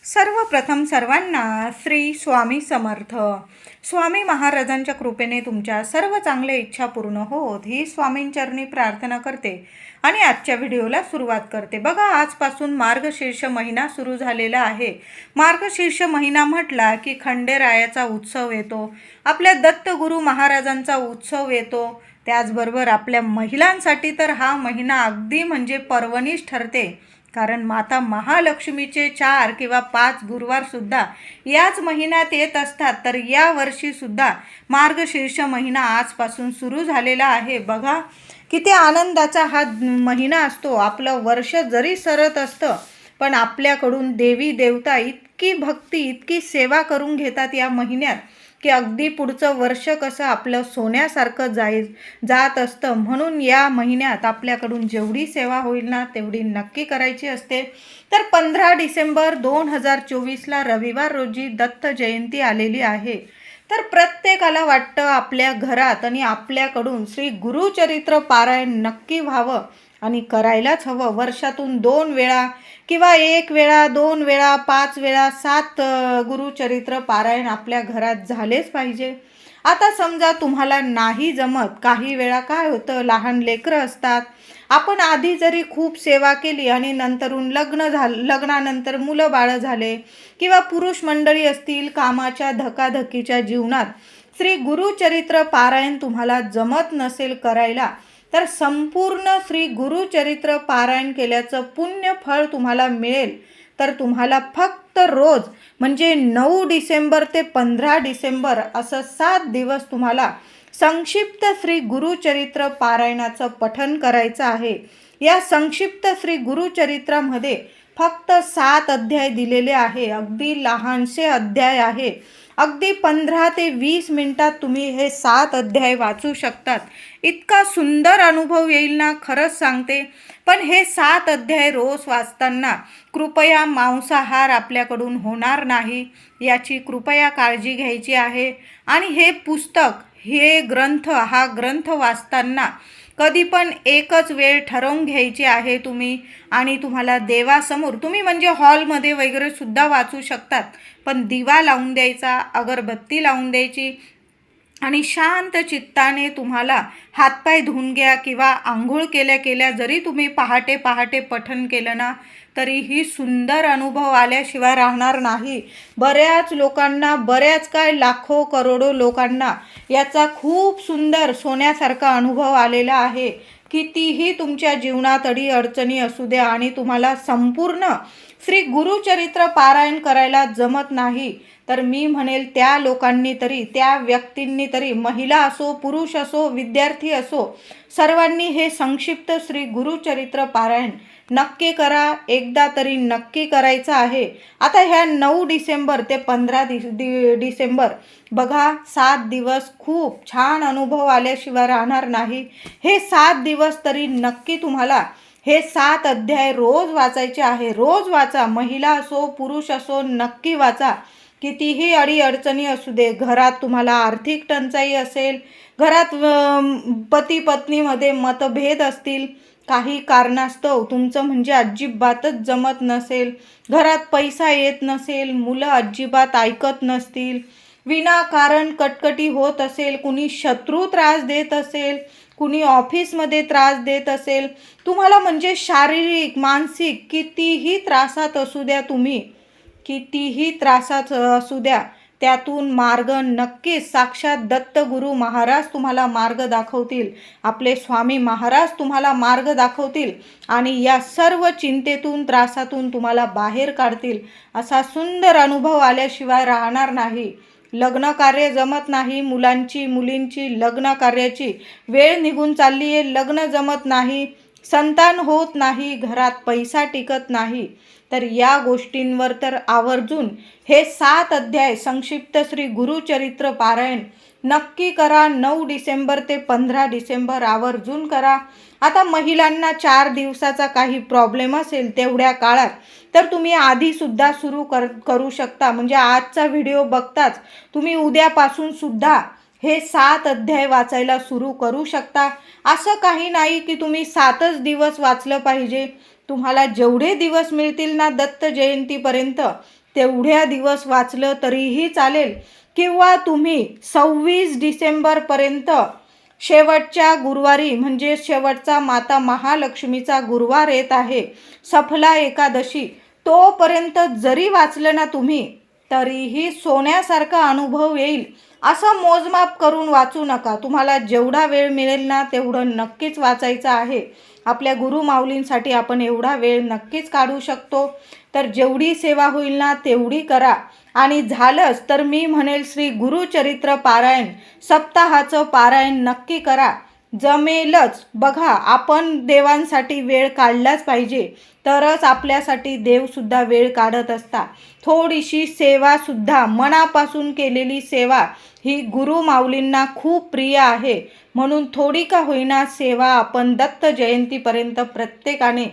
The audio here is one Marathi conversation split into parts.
सर्वप्रथम सर्वांना श्री स्वामी समर्थ. स्वामी महाराजांच्या कृपेने तुमच्या सर्व चांगल्या इच्छा पूर्ण होत ही स्वामींचरणी प्रार्थना करते आणि आजच्या व्हिडिओला सुरुवात करते. बघा, आजपासून मार्गशीर्ष महिना सुरू झालेला आहे. मार्गशीर्ष महिना म्हटला की खंडेरायाचा उत्सव येतो, आपल्या दत्तगुरू महाराजांचा उत्सव येतो. त्याचबरोबर आपल्या महिलांसाठी तर हा महिना अगदी म्हणजे पर्वणीच ठरते, कारण माता महालक्ष्मीचे 4 किंवा 5 गुरुवारसुद्धा याच महिन्यात येत असतात. तर या वर्षीसुद्धा मार्गशीर्ष महिना आजपासून सुरू झालेला आहे. बघा, किती आनंदाचा हा महिना असतो. आपलं वर्ष जरी सरत असतं, पण आपल्याकडून देवी देवता इतकी भक्ती, इतकी सेवा करून घेतात या महिन्यात की अगदी पुढचं वर्ष कसं आपलं सोन्यासारखं जात असतं. म्हणून या महिन्यात आपल्याकडून जेवढी सेवा होईल ना तेवढी नक्की करायची असते. तर 15 डिसेंबर 2024ला रविवार रोजी दत्त जयंती आलेली आहे. तर प्रत्येकाला वाटतं आपल्या घरात आणि आपल्याकडून श्री गुरुचरित्र पारायण नक्की व्हावं आणि करायलाच हवं. वर्षातून 2 वेळा किंवा 1 वेळा, 2 वेळा, 5 वेळा, 7 गुरुचरित्र पारायण आपल्या घरात झालेच पाहिजे. आता समजा तुम्हाला नाही जमत, काही वेळा काय होतं, लहान लेकरं असतात. आपण आधी जरी खूप सेवा केली आणि नंतरून लग्नानंतर मुलं बाळं झाले किंवा पुरुष मंडळी असतील, कामाच्या धकाधकीच्या जीवनात श्री गुरुचरित्र पारायण तुम्हाला जमत नसेल करायला, तर संपूर्ण श्री गुरुचरित्र पारायण केल्याचं पुण्य फळ तुम्हाला मिळेल. तर तुम्हाला फक्त रोज म्हणजे 9 डिसेंबर ते 15 डिसेंबर असं 7 दिवस तुम्हाला संक्षिप्त श्री गुरुचरित्र पारायणाचं पठण करायचं आहे. या संक्षिप्त श्री गुरुचरित्रामध्ये फक्त 7 अध्याय दिलेले आहे. अगदी लहानसे अध्याय आहे. अगदी 15 ते 20 मिनिटात तुम्ही हे 7 अध्याय वाचू शकतात. इतका सुंदर अनुभव येईल ना, खरंच सांगते. पण हे 7 अध्याय रोज वाचताना कृपया मांसाहार आपल्याकडून होणार नाही याची कृपया काळजी घ्यायची आहे. आणि हे पुस्तक, हा ग्रंथ वाचताना कधी पण एकच वेळ ठरवून घ्यायची आहे तुम्ही. आणि तुम्हाला देवासमोर, तुम्ही म्हणजे हॉलमध्ये वगैरे सुद्धा वाचू शकतात, पण दिवा लावून द्यायचा, अगरबत्ती लावून द्यायची आणि शांत चित्ताने तुम्हाला हातपाय धुवून घ्या किंवा आंघोळ केल्या जरी तुम्ही पहाटे पहाटे पठण केलं ना, तरीही सुंदर अनुभव आल्याशिवाय राहणार नाही. बऱ्याच लोकांना, बऱ्याच काय लाखो करोडो लोकांना याचा खूप सुंदर सोन्यासारखा अनुभव आलेला आहे. कितीही तुमच्या जीवनात अडचणी असू द्या आणि तुम्हाला संपूर्ण श्री गुरुचरित्र पारायण करायला जमत नाही, तर मी म्हणेल त्या लोकांनी तरी, त्या व्यक्तींनी तरी, महिला असो, पुरुष असो, विद्यार्थी असो, सर्वांनी हे संक्षिप्त श्री गुरुचरित्र पारायण नक्की करा. एकदा तरी नक्की करायचं आहे. आता ह्या 9 डिसेंबर ते 15 डिसेंबर बघा, 7 दिवस खूप छान अनुभव आल्याशिवाय राहणार नाही. हे 7 दिवस तरी नक्की तुम्हाला हे 7 अध्याय रोज वाचायचे आहे. रोज वाचा, महिला असो, पुरुष असो, नक्की वाचा. कितीही अडचणी असू दे, घरात तुम्हाला आर्थिक टंचाई असेल, घरात पती पत्नीमध्ये मतभेद असतील, काही कारणास्तव तुमचं म्हणजे अजिबातच जमत नसेल, घरात पैसा येत नसेल, मुलं अजिबात ऐकत नसतील, विनाकारण कटकटी होत असेल, कुणी शत्रू त्रास देत असेल, कुणी ऑफिसमध्ये त्रास देत असेल, तुम्हाला म्हणजे शारीरिक, मानसिक कितीही त्रासात असू द्या, तुम्ही कितीही त्रासात असू द्या, त्यातून मार्ग नक्कीच साक्षात दत्तगुरू महाराज तुम्हाला मार्ग दाखवतील. आपले स्वामी महाराज तुम्हाला मार्ग दाखवतील आणि या सर्व चिंतेतून, त्रासातून तुम्हाला बाहेर काढतील. असा सुंदर अनुभव आल्याशिवाय राहणार नाही. लग्न कार्य जमत नाही, मुलींची लग्न कार्याची वेळ निघून चालली आहे, लग्न जमत नाही, संतान होत नाही, घरात पैसा टिकत नाही, तर या गोष्टींवर तर आवर्जून हे 7 अध्याय संक्षिप्त श्री गुरुचरित्र पारायण नक्की करा. 9 डिसेंबर ते 15 डिसेंबर आवर्जून करा. आता महिलांना 4 दिवसाचा काही प्रॉब्लेम असेल तेवढ्या काळात, तर तुम्ही आधीसुद्धा सुरू करू शकता. म्हणजे आजचा व्हिडिओ बघताच तुम्ही उद्यापासून सुद्धा हे 7 अध्याय वाचायला सुरू करू शकता. असं काही नाही की तुम्ही 7च दिवस वाचलं पाहिजे. तुम्हाला जेवढे दिवस मिळतील ना दत्त जयंतीपर्यंत तेवढ्या दिवस वाचलं तरीही चालेल, किंवा तुम्ही 26 डिसेंबरपर्यंत शेवटच्या गुरुवारी, म्हणजे शेवटचा माता महालक्ष्मीचा गुरुवार येत आहे, सफला एकादशी, तोपर्यंत जरी वाचलं ना तुम्ही तरीही सोन्यासारखा अनुभव येईल. असं मोजमाप करून वाचू नका. तुम्हाला जेवढा वेळ मिळेल ना तेवढं नक्कीच वाचायचं आहे. आपल्या गुरुमाऊलींसाठी आपण एवढा वेळ नक्कीच काढू शकतो. तर जेवढी सेवा होईल ना तेवढी करा. आणि झालंच तर मी म्हणेल श्री गुरुचरित्र पारायण सप्ताहाचं पारायण नक्की करा. जमेलच. बघा, आपण देवांसाठी वेळ काढलाच पाहिजे, तरच आपल्यासाठी देवसुद्धा वेळ काढत असतात. थोडीशी सेवासुद्धा, मनापासून केलेली सेवा ही गुरुमाऊलींना खूप प्रिय आहे. म्हणून थोडी का होईना सेवा आपण दत्त जयंतीपर्यंत प्रत्येकाने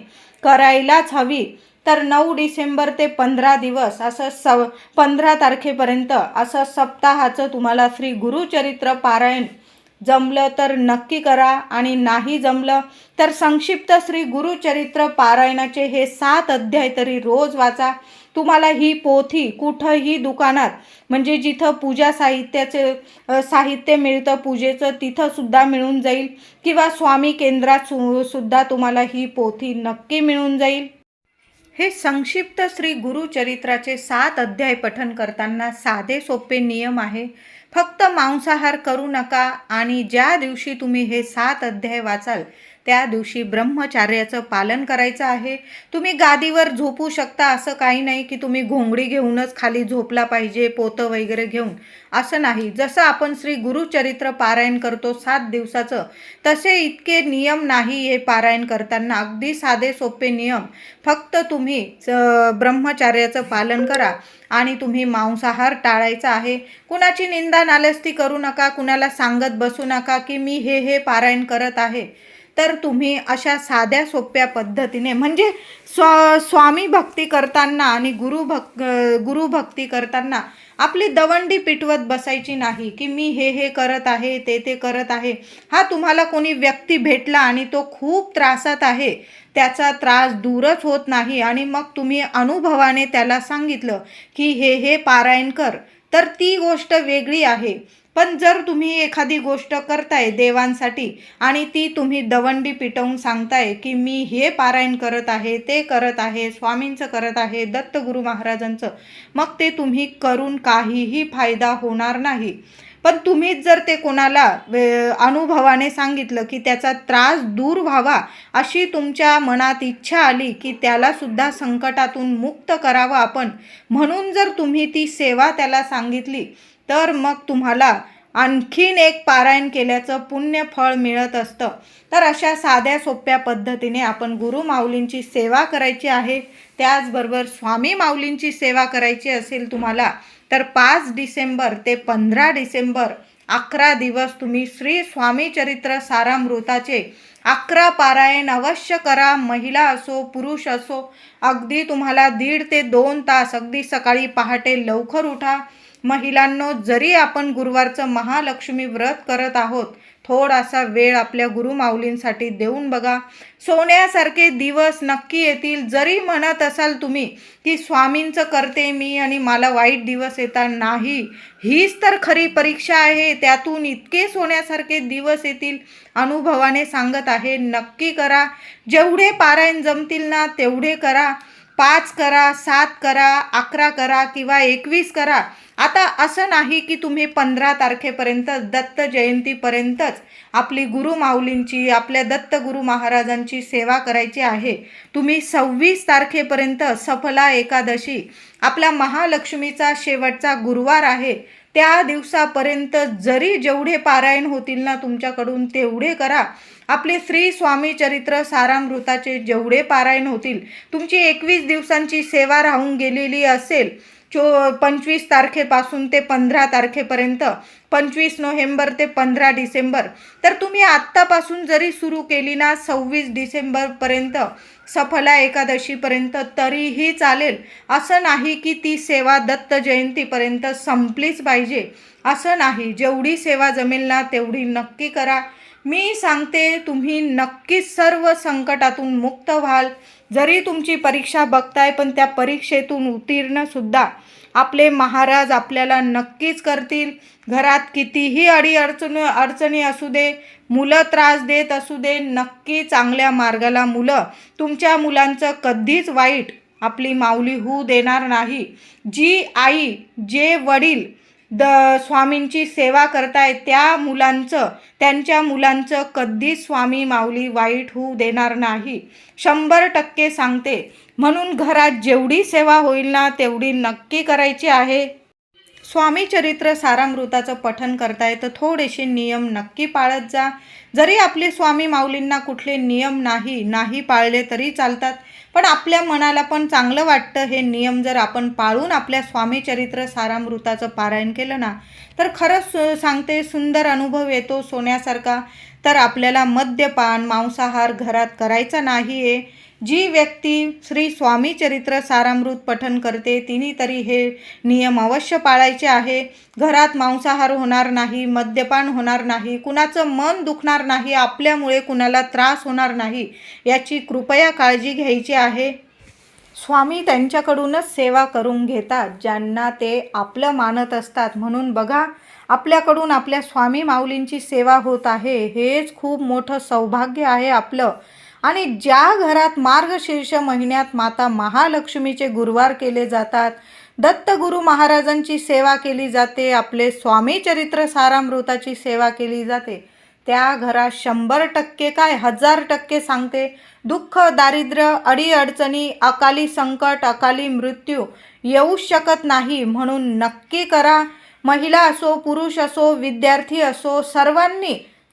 करायलाच हवी. तर 9 डिसेंबर ते 15 दिवस असं 15 तारखेपर्यंत असं सप्ताहाचं तुम्हाला श्री गुरुचरित्र पारायण जमलं तर नक्की करा, आणि नाही जमलं तर संक्षिप्त श्री गुरुचरित्र पारायणाचे हे 7 अध्याय तरी रोज वाचा. तुम्हाला ही पोथी कुठंही दुकानात, म्हणजे जिथं पूजा साहित्याचे साहित्य मिळतं पूजेचं तिथंसुद्धा मिळून जाईल, किंवा स्वामी केंद्रात सुद्धा तुम्हाला ही पोथी नक्की मिळून जाईल. हे संक्षिप्त श्री गुरुचरित्राचे 7 अध्याय पठन करताना साधे सोपे नियम आहे. फक्त मांसाहार करू नका, आणि ज्या दिवशी तुम्ही हे 7 अध्याय वाचाल त्या दिवशी ब्रह्मचार्याचं पालन करायचं आहे. तुम्ही गादीवर झोपू शकता, असं काही नाही की तुम्ही घोंगडी घेऊनच खाली झोपला पाहिजे, पोतं वगैरे घेऊन, असं नाही. जसं आपण श्री गुरुचरित्र पारायण करतो 7 दिवसाचं, तसे इतके नियम नाही हे पारायण करताना. अगदी साधे सोपे नियम. फक्त तुम्ही ब्रह्मचार्याचं पालन करा, आणि तुम्ही मांसाहार टाळायचा आहे. कुणाची निंदा नालस्ती करू नका, कुणाला सांगत बसू नका की मी हे पारायण करत आहे. तर तुम्ही अशा साध्या सोप्या पद्धतीने, म्हणजे स्वामी भक्ती करताना आणि गुरुभक्ती करताना आपली दवंडी पिटवत बसायची नाही की मी हे करत आहे, ते करत आहे. हा तुम्हाला कोणी व्यक्ती भेटला आणि तो खूप त्रासात आहे, त्याचा त्रास दूरच होत नाही, आणि मग तुम्ही अनुभवाने त्याला सांगितलं की हे पारायण कर, तर ती गोष्ट वेगळी आहे. पण जर तुम्ही एखादी गोष्ट करताय देवांसाठी आणि ती तुम्ही दवंडी पिटवून सांगताय की मी हे पारायण करत आहे, ते करत आहे, स्वामींचं करत आहे, दत्तगुरु महाराजांचं, मग ते तुम्ही करून काहीही फायदा होणार नाही. पण तुम्हीच जर ते कोणाला अनुभवाने सांगितलं की त्याचा त्रास दूर व्हावा, अशी तुमच्या मनात इच्छा आली की त्यालासुद्धा संकटातून मुक्त करावं आपण, म्हणून जर तुम्ही ती सेवा त्याला सांगितली, तर मग तुम्हाला आणखीन एक पारायण केल्याचं पुण्य फळ मिळत असतं. तर अशा साध्या सोप्या पद्धतीने आपण गुरुमाऊलींची सेवा करायची आहे. त्याचबरोबर स्वामी माऊलींची सेवा करायची असेल तुम्हाला, तर 5 डिसेंबर ते 15 डिसेंबर 11 दिवस तुम्ही श्री स्वामी चरित्र सारामृताचे 11 पारायण अवश्य करा. महिला असो पुरुष असो, अगदी तुम्हाला 1.5 ते 2 तास, अगदी सकाळी पहाटे लवकर उठा. महिलांनो, जरी आपण गुरुवारचं महालक्ष्मी व्रत करत आहोत, थोडासा वेळ आपल्या गुरुमाऊलींसाठी देऊन बघा. सोन्यासारखे दिवस नक्की येतील. जरी म्हणत असाल तुम्ही की स्वामींचं करते मी आणि मला वाईट दिवस येतात, नाही, हीच तर खरी परीक्षा आहे. त्यातून इतके सोन्यासारखे दिवस येतील, अनुभवाने सांगत आहे. नक्की करा. जेवढे पारायण जमतील ना तेवढे करा. 5 करा, 7 करा, 11 करा किंवा 21 करा. आता असं नाही की तुम्ही 15 तारखेपर्यंत दत्त जयंतीपर्यंतच आपली गुरुमाऊलींची, आपल्या दत्तगुरु महाराजांची सेवा करायची आहे. तुम्ही 26 तारखेपर्यंत सफला एकादशी, आपल्या महालक्ष्मीचा शेवटचा गुरुवार आहे, त्या दिवसापर्यंत जरी जेवढे पारायण होतील ना तुमच्याकडून तेवढे करा. आपले श्री स्वामी चरित्र सारामृताचे जेवढे पारायण होतील, तुमची 21 दिवसांची सेवा राहून गेलेली असेल 25 तारखेपासून ते 15 तारखेपर्यंत, 25 नोव्हेंबर ते 15 डिसेंबर, तर तुम्ही आत्तापासून जरी सुरू केली ना 26 डिसेंबरपर्यंत सफला एकादशीपर्यंत तरीही चालेल. असं नाही की ती सेवा दत्त जयंतीपर्यंत संपलीच पाहिजे, असं नाही. जेवढी सेवा जमेल ना तेवढी नक्की करा. मी सांगते तुम्ही नक्कीच सर्व संकटातून मुक्त व्हाल. जरी तुमची परीक्षा बघताय पण त्या परीक्षेतून उत्तीर्णसुद्धा आपले महाराज आपल्याला नक्कीच करतील. घरात कितीही अडचणी असू दे, मुलं त्रास देत असू दे, नक्की चांगल्या मार्गाला तुमच्या मुलांचं कधीच वाईट आपली माऊली होऊ देणार नाही. जी आई जे वडील स्वामींची सेवा करताय त्यांच्या मुलांचं कधीच स्वामी माऊली वाईट होऊ देणार नाही. 100% सांगते. म्हणून घरात जेवढी सेवा होईल ना तेवढी नक्की करायची आहे. स्वामी चरित्र सारामृताचं पठण करताय तर थोडेसे नियम नक्की पाळत जा. जरी आपले स्वामी माऊलींना कुठले नियम नाही पाळले तरी चालतात, पण आपल्या मनाला पण चांगलं वाटतं. हे नियम जर आपण पाळून आपल्या स्वामी चरित्र सारामृताचं पारायण केलं ना तर खरंच सांगते सुंदर अनुभव येतो सोन्यासारखा. तर आपल्याला मद्यपान मांसाहार घरात करायचा नाही आहे. जी व्यक्ती श्री स्वामी चरित्र सारामृत पठण करते तिने तरी हे नियम अवश्य पाळायचे आहे. घरात मांसाहार होणार नाही, मद्यपान होणार नाही, कुणाचं मन दुखणार नाही, आपल्यामुळे कुणाला त्रास होणार नाही याची कृपया काळजी घ्यायची आहे. स्वामी त्यांच्याकडूनच सेवा करून घेतात ज्यांना ते आपलं मानत असतात. म्हणून बघा, आपल्याकडून आपल्या स्वामी माऊलींची सेवा होत आहे, हेच खूप मोठं सौभाग्य आहे आपलं. आणि ज्या घरात मार्गशीर्ष महिन्यात माता महालक्ष्मीचे गुरुवार केले जातात, दत्तगुरू महाराजांची सेवा केली जाते, आपले स्वामी चरित्र सारामृताची सेवा केली जाते, त्या घरात 100% काय 1000% सांगते दुःख, दारिद्र्य, अडीअडचणी, अकाली संकट, अकाली मृत्यू येऊच शकत नाही. म्हणून नक्की करा. महिला असो, पुरुष असो, विद्यार्थी असो,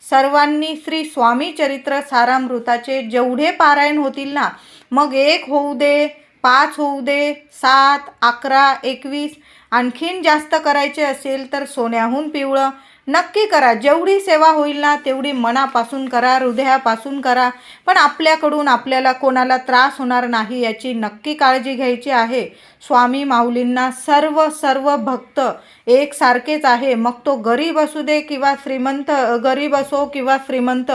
सर्वांनी श्री स्वामी चरित्र सारामृताचे जेवढे पारायण होतील ना, मग 1 होऊ दे, 5 होऊ दे, 7, 11, 21, आणखीन जास्त करायचे असेल तर सोन्याहून पिवळं नक्की करा. जेवढी सेवा होईल ना तेवढी मनापासून करा, हृदयापासून करा. पण आपल्याकडून आपल्याला कोणाला त्रास होणार नाही याची नक्की काळजी घ्यायची आहे. स्वामी माऊलींना सर्व भक्त एकसारखेच आहे. मग तो गरीब असू दे किंवा श्रीमंत, गरीब असो किंवा श्रीमंत,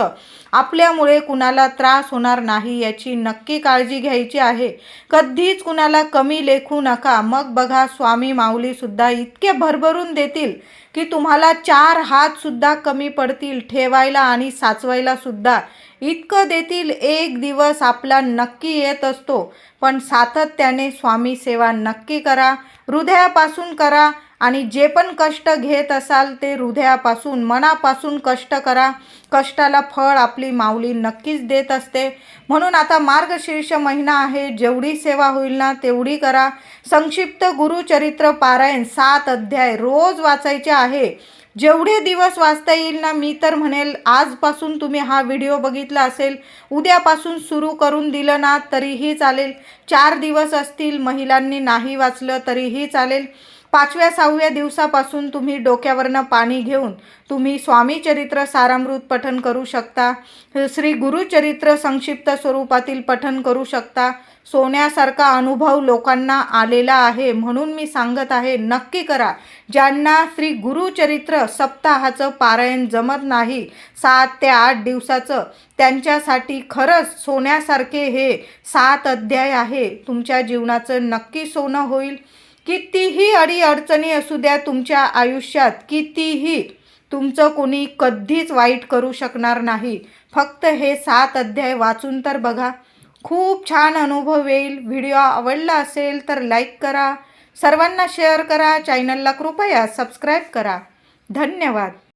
आपल्यामुळे कुणाला त्रास होणार नाही याची नक्की काळजी घ्यायची आहे. कधीच कुणाला कमी लेखू नका. मग बघा, स्वामी माऊलीसुद्धा इतके भरभरून देतील की तुम्हाला 4 हातसुद्धा कमी पडतील. ठेवायला आणि साचवायला सुद्धा इतकं देतील. एक दिवस आपला नक्की येत असतो, पण सातत्याने स्वामी सेवा नक्की करा, हृदयापासून करा. आणि जे पण कष्ट घेत असाल ते हृदयापासून मनापासून कष्ट करा. कष्टाला फळ आपली माऊली नक्कीच देत असते. म्हणून आता मार्गशीर्ष महिना आहे, जेवढी सेवा होईल ना तेवढी करा. संक्षिप्त गुरुचरित्र पारायण 7 अध्याय रोज वाचायचे आहे. जेवढे दिवस वाचता येईल ना, मी तर म्हणेल आजपासून तुम्ही हा व्हिडिओ बघितला असेल, उद्यापासून सुरू करून दिलं ना तरीही चालेल. 4 दिवस असतील, महिलांनी नाही वाचलं तरीही चालेल. 5व्या-6व्या दिवसापासून तुम्ही डोक्यावरनं पाणी घेऊन तुम्ही स्वामी चरित्र सारामृत पठण करू शकता. श्री गुरुचरित्र संक्षिप्त स्वरूपातील पठण करू शकता. सोन्यासारखा अनुभव लोकांना आलेला आहे. म्हणून मी सांगत आहे, नक्की करा. ज्यांना श्री गुरुचरित्र सप्ताहाचं पारायण जमत नाही 7 ते 8 दिवसाचं, त्यांच्यासाठी खरंच सोन्यासारखे हे 7 अध्याय आहे. तुमच्या जीवनाचं नक्की सोनं होईल. कितीही अडीअडचणी असू द्या तुमच्या आयुष्यात, कितीही, तुमचं कोणी कधीच वाईट करू शकणार नाही. फक्त हे 7 अध्याय वाचून तर बघा, खूप छान अनुभव येईल. व्हिडिओ आवडला असेल तर लाईक करा, सर्वांना शेअर करा, चॅनलला कृपया सबस्क्राईब करा. धन्यवाद.